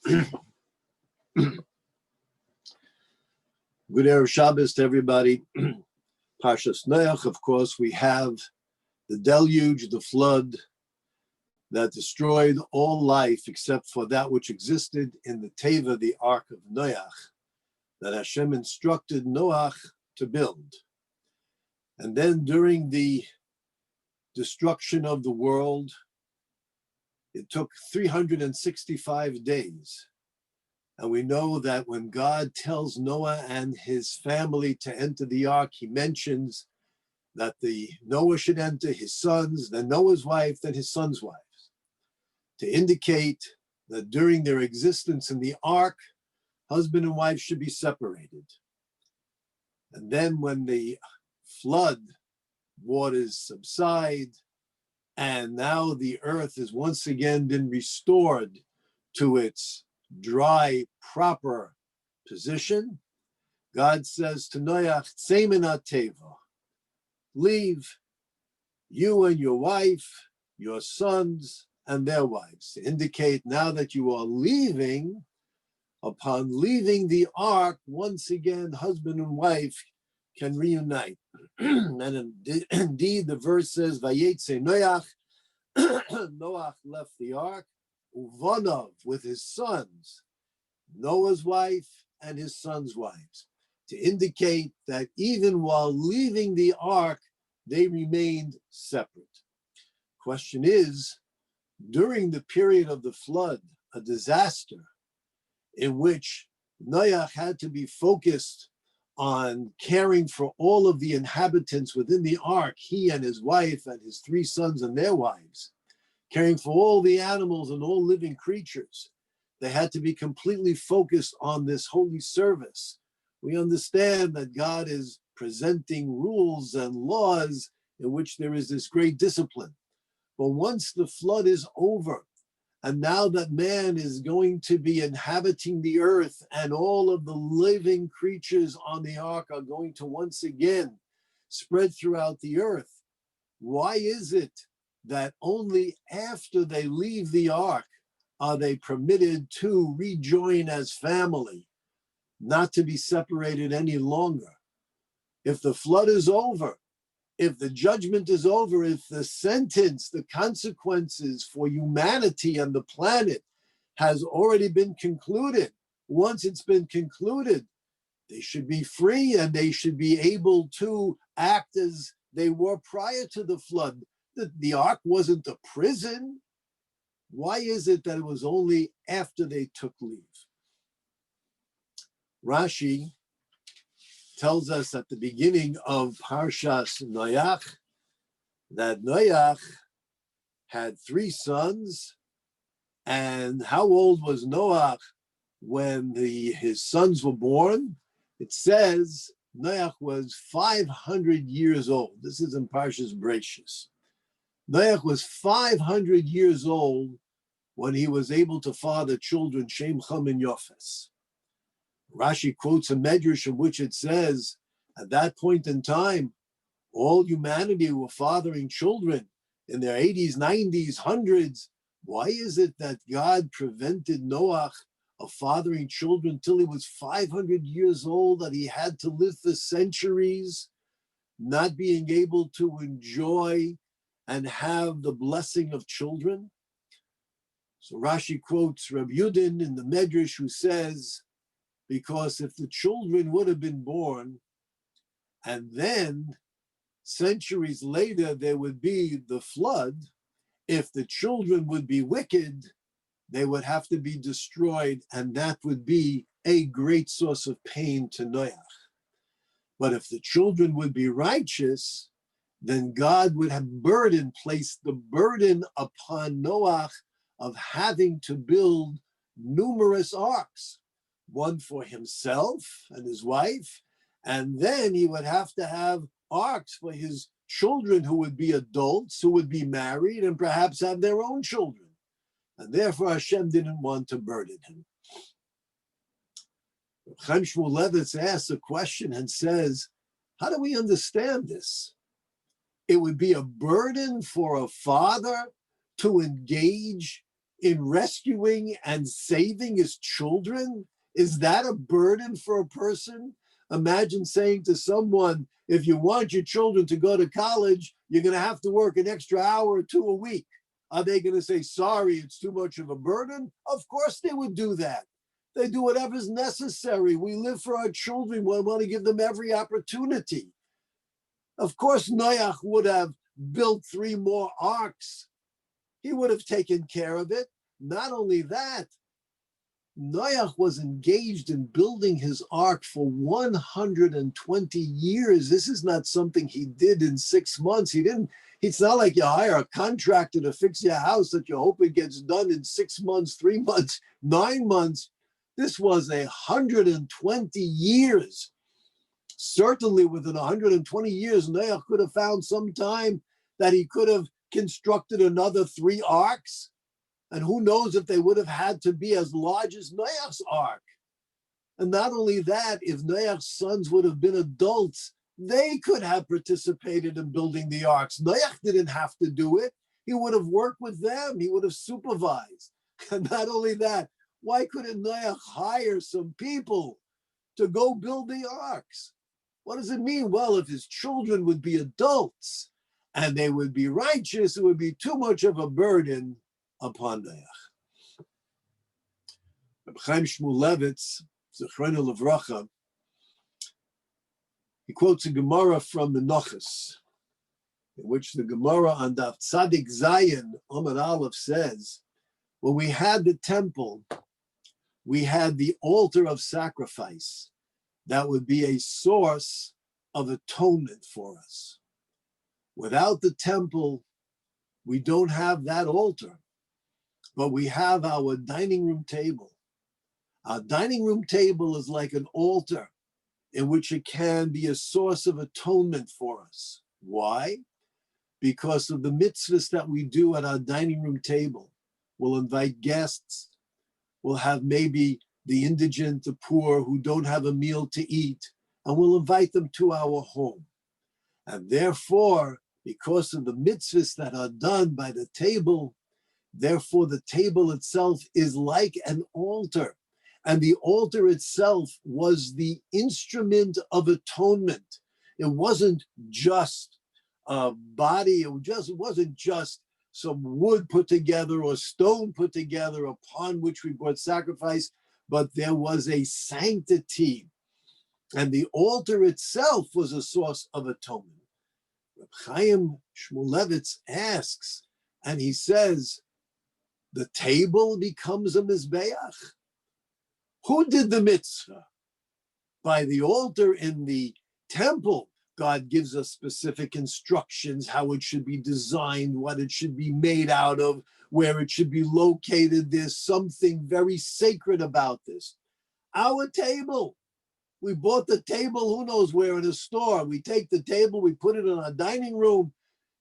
Good Erev Shabbos to everybody. Parshas Noach, of course, we have the deluge, the flood that destroyed all life except for that which existed in the Teva, the Ark of Noach, that Hashem instructed Noach to build. And then during the destruction of the world, it took 365 days. And we know that when God tells Noah and his family to enter the ark, he mentions that Noah should enter, his sons, then Noah's wife, then his sons' wives, to indicate that during their existence in the ark, husband and wife should be separated. And then when the flood waters subside, and now the earth has once again been restored to its dry, proper position, God says to Noach, Tzeimena teva, leave you and your wife, your sons and their wives, to indicate now that you are leaving. Upon leaving the ark, once again, husband and wife can reunite. And indeed, the verse says, Vayetze Noach, Noach left the ark, Uvanov, with his sons, Noah's wife and his sons' wives, to indicate that even while leaving the ark, they remained separate. Question is, during the period of the flood, a disaster in which Noach had to be focused on caring for all of the inhabitants within the ark, he and his wife and his three sons and their wives, caring for all the animals and all living creatures. They had to be completely focused on this holy service. We understand that God is presenting rules and laws in which there is this great discipline. But once the flood is over, and now that man is going to be inhabiting the earth and all of the living creatures on the ark are going to once again spread throughout the earth, why is it that only after they leave the ark are they permitted to rejoin as family, not to be separated any longer? If the flood is over, if the judgment is over, if the sentence, the consequences for humanity and the planet has already been concluded, once it's been concluded, they should be free and they should be able to act as they were prior to the flood. The ark wasn't a prison. Why is it that it was only after they took leave? Rashi tells us at the beginning of Parshas Noach that Noach had three sons. And how old was Noach when his sons were born? It says Noach was 500 years old. This is in Parshas Bereshis. Noach was 500 years old when he was able to father children, Shem, Cham, and Yafes. Rashi quotes a medrash in which it says, at that point in time, all humanity were fathering children in their 80s, 90s, hundreds. Why is it that God prevented Noach of fathering children till he was 500 years old, that he had to live for centuries, not being able to enjoy and have the blessing of children? So Rashi quotes Rabbi Yudin in the medrash, who says, because if the children would have been born, and then centuries later there would be the flood, if the children would be wicked, they would have to be destroyed, and that would be a great source of pain to Noach. But if the children would be righteous, then God would have placed the burden upon Noach of having to build numerous arks, one for himself and his wife, and then he would have to have arks for his children who would be adults, who would be married and perhaps have their own children. And therefore Hashem didn't want to burden him. Chaim Shmulevitz asks a question and says, how do we understand this? It would be a burden for a father to engage in rescuing and saving his children? Is that a burden for a person? Imagine saying to someone, if you want your children to go to college, you're going to have to work an extra hour or two a week. Are they going to say, sorry, it's too much of a burden? Of course they would do that. They do whatever's necessary. We live for our children. We want to give them every opportunity. Of course, Noach would have built 3 more arks. He would have taken care of it. Not only that, Noach was engaged in building his ark for 120 years. This is not something he did in 6 months. It's not like you hire a contractor to fix your house that you hope it gets done in 6 months, 3 months, 9 months. This was 120 years. Certainly within 120 years, Noach could have found some time that he could have constructed another 3 arks. And who knows if they would have had to be as large as Noach's ark. And not only that, if Noach's sons would have been adults, they could have participated in building the arks. Noach didn't have to do it. He would have worked with them. He would have supervised. And not only that, why couldn't Noach hire some people to go build the arks? What does it mean? Well, if his children would be adults and they would be righteous, it would be too much of a burden upon Noach. Rabbi Chaim Shmulevitz, Zechronu Livracha, he quotes a Gemara from the Menachos, in which the Gemara on Daf Tzadik Zayin Amud Aleph says, when we had the temple, we had the altar of sacrifice that would be a source of atonement for us. Without the temple, we don't have that altar, but we have our dining room table. Our dining room table is like an altar in which it can be a source of atonement for us. Why? Because of the mitzvahs that we do at our dining room table. We'll invite guests. We'll have maybe the indigent, the poor who don't have a meal to eat, and we'll invite them to our home. And therefore, because of the mitzvahs that are done by the table, therefore the table itself is like an altar. And the altar itself was the instrument of atonement. It wasn't just a body, it wasn't just some wood put together or stone put together upon which we brought sacrifice, but there was a sanctity. And the altar itself was a source of atonement. Reb Chaim Shmulevitz asks, and he says, the table becomes a mizbeach. Who did the mitzvah? By the altar in the temple, God gives us specific instructions how it should be designed, what it should be made out of, where it should be located. There's something very sacred about this. Our table, we bought the table, who knows where, in a store. We take the table, we put it in our dining room.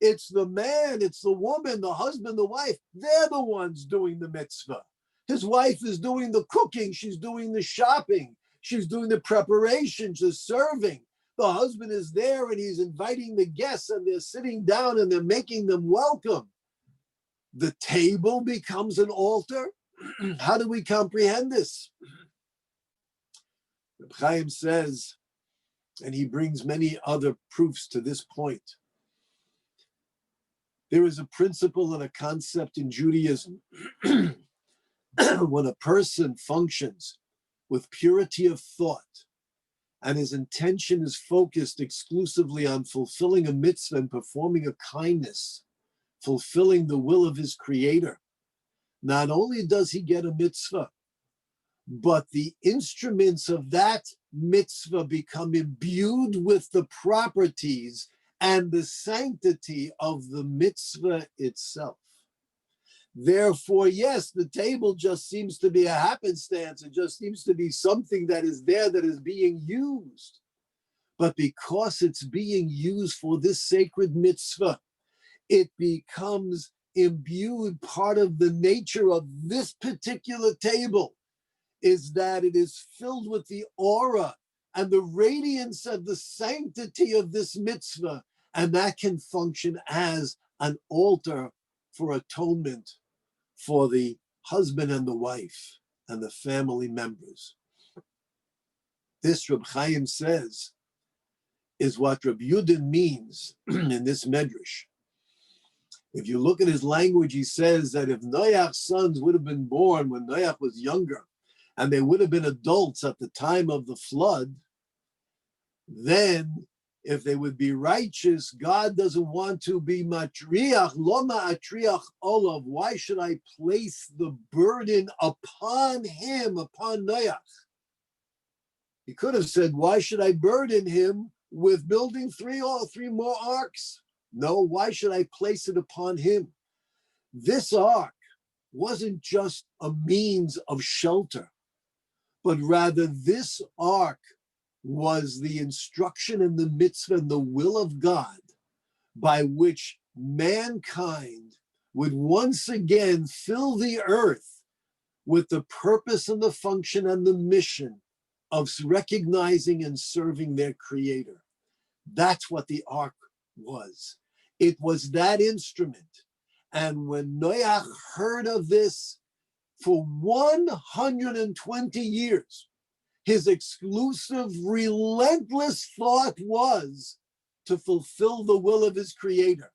It's the man, it's the woman, the husband, the wife. They're the ones doing the mitzvah. His wife is doing the cooking. She's doing the shopping. She's doing the preparations, the serving. The husband is there and he's inviting the guests and they're sitting down and they're making them welcome. The table becomes an altar. How do we comprehend this? Reb Chaim says, and he brings many other proofs to this point. There is a principle and a concept in Judaism. When a person functions with purity of thought and his intention is focused exclusively on fulfilling a mitzvah and performing a kindness, fulfilling the will of his creator, not only does he get a mitzvah, but the instruments of that mitzvah become imbued with the properties and the sanctity of the mitzvah itself. Therefore, yes, the table just seems to be a happenstance. It just seems to be something that is there that is being used. But because it's being used for this sacred mitzvah, it becomes imbued. Part of the nature of this particular table is that it is filled with the aura and the radiance of the sanctity of this mitzvah, and that can function as an altar for atonement for the husband and the wife and the family members. This, Reb Chaim says, is what Reb Yudin means in this medrash. If you look at his language, he says that if Noach's sons would have been born when Noach was younger, and they would have been adults at the time of the flood, then if they would be righteous, God doesn't want to be matriach, lo ma'atriach olav. Why should I place the burden upon him, upon Noach? He could have said, why should I burden him with building three more arks? No, why should I place it upon him? This ark wasn't just a means of shelter, but rather this ark was the instruction and the mitzvah and the will of God by which mankind would once again fill the earth with the purpose and the function and the mission of recognizing and serving their Creator. That's what the ark was. It was that instrument. And when Noach heard of this, for 120 years, his exclusive, relentless thought was to fulfill the will of his Creator.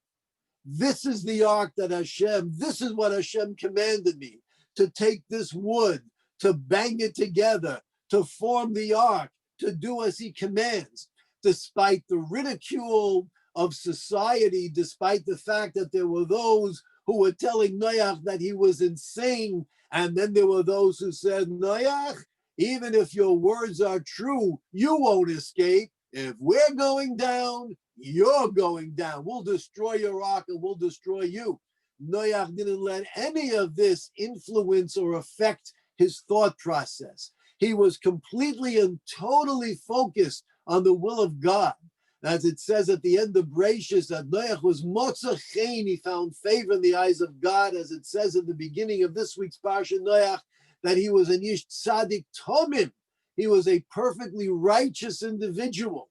This is the ark that this is what Hashem commanded me, to take this wood, to bang it together, to form the ark, to do as he commands, despite the ridicule of society, despite the fact that there were those who were telling Noach that he was insane, and then there were those who said, Noach, even if your words are true, you won't escape. If we're going down, you're going down. We'll destroy your ark and we'll destroy you. Noach didn't let any of this influence or affect his thought process. He was completely and totally focused on the will of God. As it says at the end of Bereshis, that Noach was motza chen, he found favor in the eyes of God, as it says in the beginning of this week's Parsha Noach, that he was an ish tzaddik tomim. He was a perfectly righteous individual.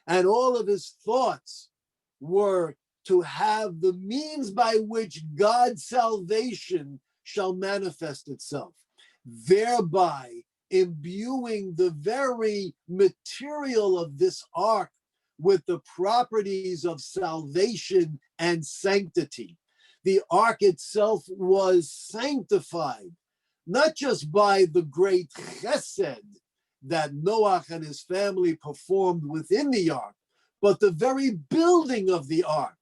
And all of his thoughts were to have the means by which God's salvation shall manifest itself, thereby imbuing the very material of this ark with the properties of salvation and sanctity. The ark itself was sanctified, not just by the great chesed that Noach and his family performed within the ark, but the very building of the ark,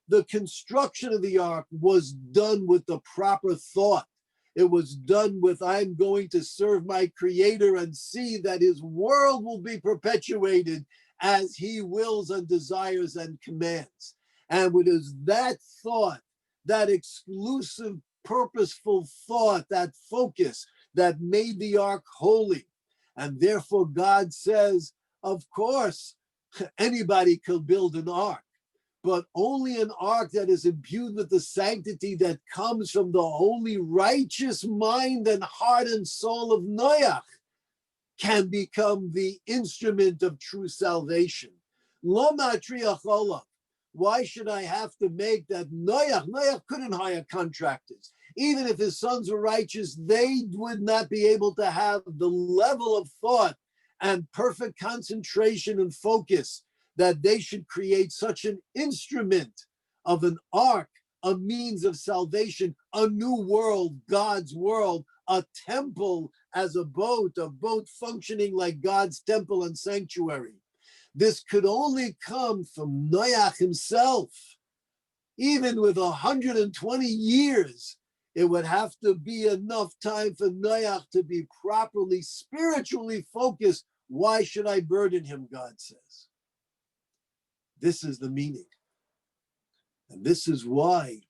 the construction of the ark was done with the proper thought. It was done with, I'm going to serve my Creator and see that his world will be perpetuated as he wills and desires and commands. And it is that thought, that exclusive, purposeful thought, that focus that made the ark holy. And therefore God says, of course, anybody could build an ark, but only an ark that is imbued with the sanctity that comes from the holy, righteous mind and heart and soul of Noach can become the instrument of true salvation. Lo matriach olav. Why should I have to make that Noach couldn't hire contractors. Even if his sons were righteous, they would not be able to have the level of thought and perfect concentration and focus that they should create such an instrument of an ark, a means of salvation, a new world, God's world, a temple as a boat functioning like God's temple and sanctuary. This could only come from Noach himself. Even with 120 years, it would have to be enough time for Noach to be properly spiritually focused. Why should I burden him, God says. This is the meaning. And this is why,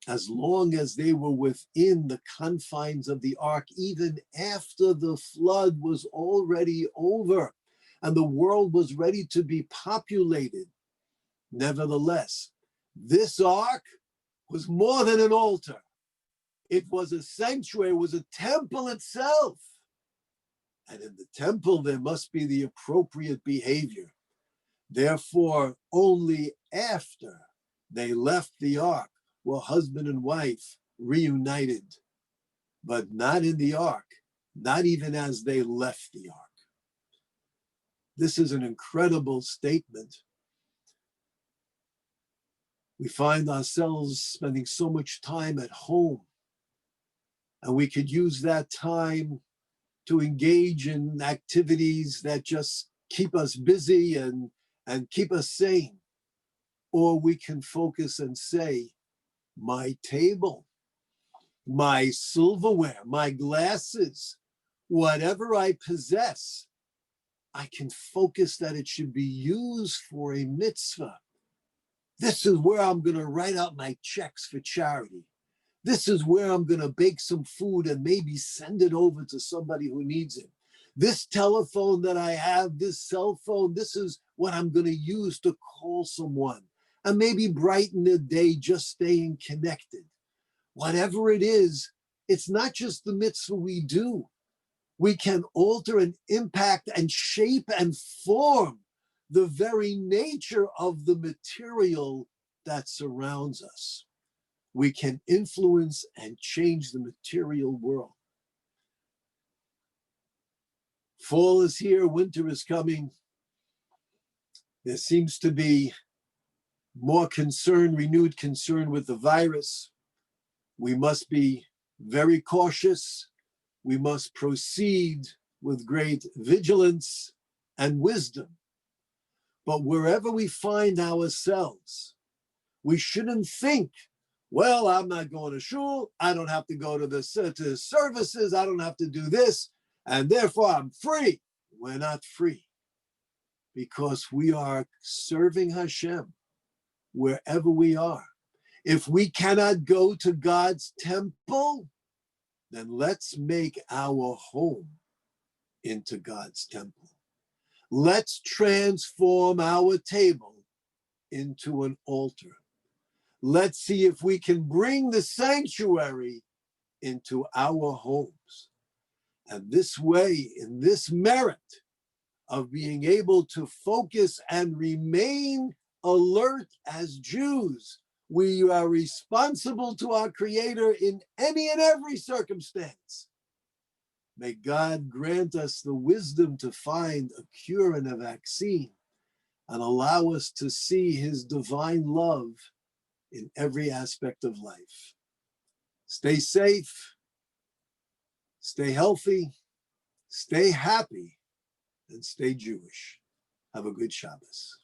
as long as they were within the confines of the ark, even after the flood was already over and the world was ready to be populated, nevertheless, this ark was more than an altar. It was a sanctuary, it was a temple itself. And in the temple, there must be the appropriate behavior. Therefore, only after they left the ark were husband and wife reunited but not in the ark, not even as they left the ark. This is an incredible statement. We find ourselves spending so much time at home, and we could use that time to engage in activities that just keep us busy and keep us sane. Or we can focus and say, my table, my silverware, my glasses, whatever I possess, I can focus that it should be used for a mitzvah. This is where I'm going to write out my checks for charity. This is where I'm going to bake some food and maybe send it over to somebody who needs it. This telephone that I have, this cell phone, this is what I'm going to use to call someone and maybe brighten the day just staying connected. Whatever it is, it's not just the mitzvah we do. We can alter and impact and shape and form the very nature of the material that surrounds us. We can influence and change the material world. Fall is here, winter is coming. There seems to be more concern, renewed concern with the virus. We must be very cautious. We must proceed with great vigilance and wisdom. But wherever we find ourselves, we shouldn't think, well, I'm not going to shul, I don't have to go to the services, I don't have to do this, and therefore I'm free. We're not free, because we are serving Hashem wherever we are. If we cannot go to God's temple, then let's make our home into God's temple. Let's transform our table into an altar. Let's see if we can bring the sanctuary into our homes. And this way, in this merit of being able to focus and remain alert as Jews, we are responsible to our Creator in any and every circumstance. May God grant us the wisdom to find a cure and a vaccine, and allow us to see His divine love in every aspect of life. Stay safe, stay healthy, stay happy, and stay Jewish. Have a good Shabbos.